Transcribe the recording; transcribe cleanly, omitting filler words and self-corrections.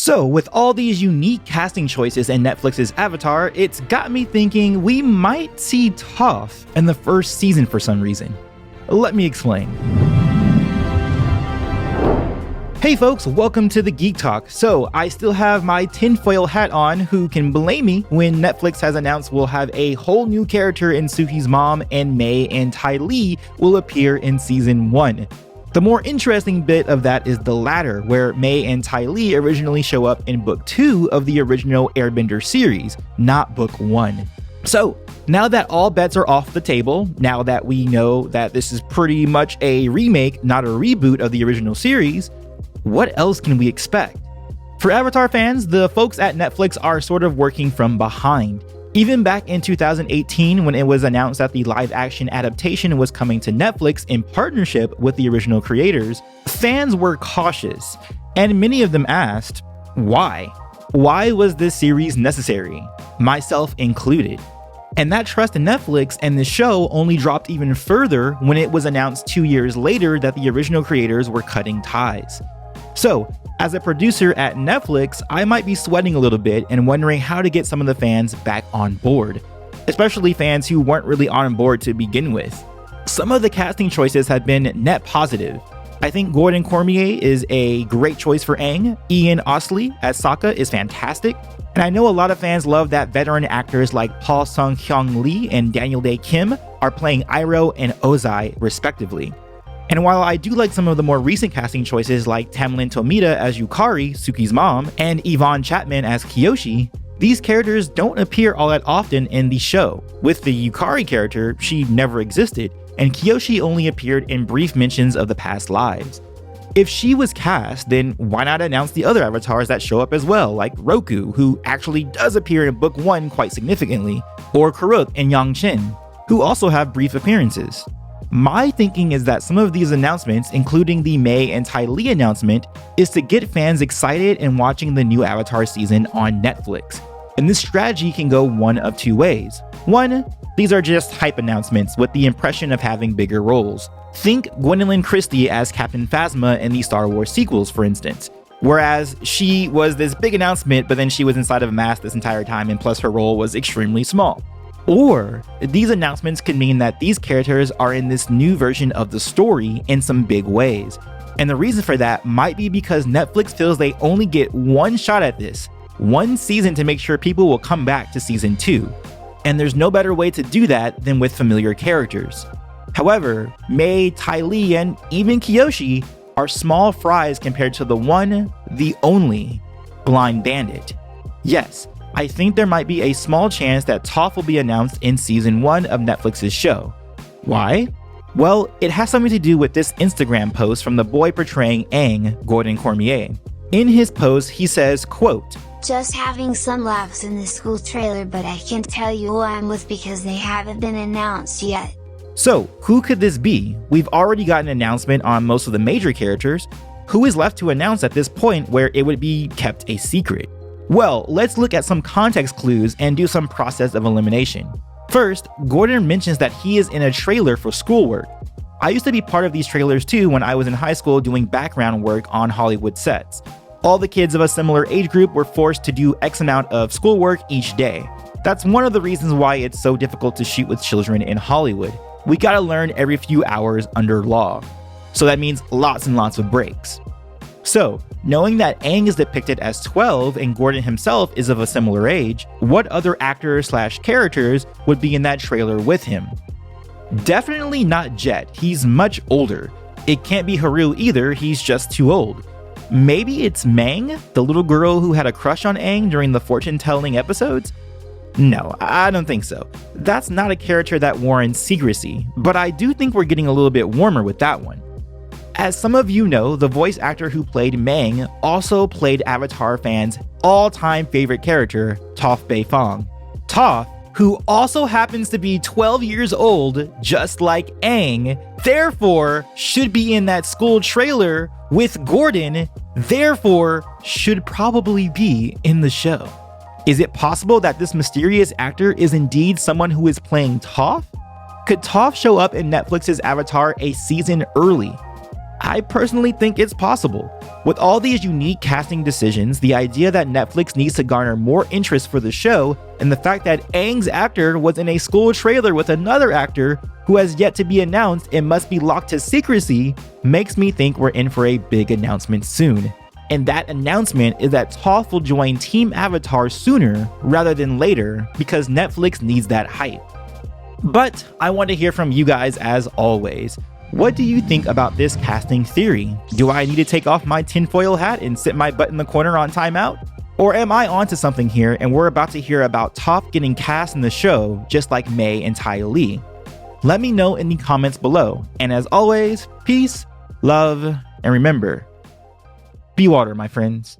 So with all these unique casting choices in Netflix's Avatar, it's got me thinking we might see Toph in the first season for some reason. Let me explain. Hey folks, welcome to the Geek Talk. So I still have my tinfoil hat on. Who can blame me when Netflix has announced we'll have a whole new character in Suki's mom, and Mei and Ty Lee will appear in season 1. The more interesting bit of that is the latter, where Mei and Ty Lee originally show up in book 2 of the original Airbender series, not book 1. So now that all bets are off the table, now that we know that this is pretty much a remake, not a reboot of the original series, what else can we expect? For Avatar fans, the folks at Netflix are sort of working from behind. Even back in 2018, when it was announced that the live-action adaptation was coming to Netflix in partnership with the original creators, fans were cautious, and many of them asked, why? Why was this series necessary? Myself included. And that trust in Netflix and the show only dropped even further when it was announced 2 years later that the original creators were cutting ties. So, as a producer at Netflix, I might be sweating a little bit and wondering how to get some of the fans back on board, especially fans who weren't really on board to begin with. Some of the casting choices have been net positive. I think Gordon Cormier is a great choice for Aang, Ian Ostley as Sokka is fantastic, and I know a lot of fans love that veteran actors like Paul Sung-hyung Lee and Daniel Dae Kim are playing Iroh and Ozai respectively. And while I do like some of the more recent casting choices like Tamlin Tomita as Yukari, Suki's mom, and Yvonne Chapman as Kyoshi, these characters don't appear all that often in the show. With the Yukari character, she never existed, and Kyoshi only appeared in brief mentions of the past lives. If she was cast, then why not announce the other avatars that show up as well, like Roku, who actually does appear in book 1 quite significantly, or Karuk and Yang Chen, who also have brief appearances. My thinking is that some of these announcements, including the Mei and Ty Lee announcement, is to get fans excited and watching the new Avatar season on Netflix. And this strategy can go one of two ways. One, these are just hype announcements with the impression of having bigger roles. Think Gwendoline Christie as Captain Phasma in the Star Wars sequels, for instance. Whereas she was this big announcement, but then she was inside of a mask this entire time, and plus her role was extremely small. Or these announcements could mean that these characters are in this new version of the story in some big ways. And the reason for that might be because Netflix feels they only get one shot at this, one season to make sure people will come back to season 2. And there's no better way to do that than with familiar characters. However, Mei, Ty Lee, and even Kyoshi are small fries compared to the one, the only, Blind Bandit. Yes, I think there might be a small chance that Toph will be announced in season 1 of Netflix's show. Why? Well, it has something to do with this Instagram post from the boy portraying Aang, Gordon Cormier. In his post, he says, quote, "Just having some laughs in the school trailer, but I can't tell you who I'm with because they haven't been announced yet." So, who could this be? We've already got an announcement on most of the major characters. Who is left to announce at this point where it would be kept a secret? Well, let's look at some context clues and do some process of elimination. First, Gordon mentions that he is in a trailer for schoolwork. I used to be part of these trailers too when I was in high school doing background work on Hollywood sets. All the kids of a similar age group were forced to do X amount of schoolwork each day. That's one of the reasons why it's so difficult to shoot with children in Hollywood. We gotta learn every few hours under law. So that means lots and lots of breaks. So, knowing that Aang is depicted as 12 and Gordon himself is of a similar age, what other actors/characters would be in that trailer with him? Definitely not Jet, he's much older. It can't be Haru either, he's just too old. Maybe it's Mang, the little girl who had a crush on Aang during the fortune-telling episodes? No, I don't think so. That's not a character that warrants secrecy, but I do think we're getting a little bit warmer with that one. As some of you know, the voice actor who played Mang also played Avatar fans' all-time favorite character, Toph Beifong. Toph, who also happens to be 12 years old, just like Aang, therefore should be in that school trailer with Gordon, therefore should probably be in the show. Is it possible that this mysterious actor is indeed someone who is playing Toph? Could Toph show up in Netflix's Avatar a season early? I personally think it's possible. With all these unique casting decisions, the idea that Netflix needs to garner more interest for the show, and the fact that Aang's actor was in a school trailer with another actor who has yet to be announced and must be locked to secrecy, makes me think we're in for a big announcement soon. And that announcement is that Toph will join Team Avatar sooner rather than later because Netflix needs that hype. But I want to hear from you guys as always. What do you think about this casting theory? Do I need to take off my tinfoil hat and sit my butt in the corner on timeout? Or am I onto something here and we're about to hear about Toph getting cast in the show just like Mei and Ty Lee? Let me know in the comments below. And as always, peace, love, and remember, be water, my friends.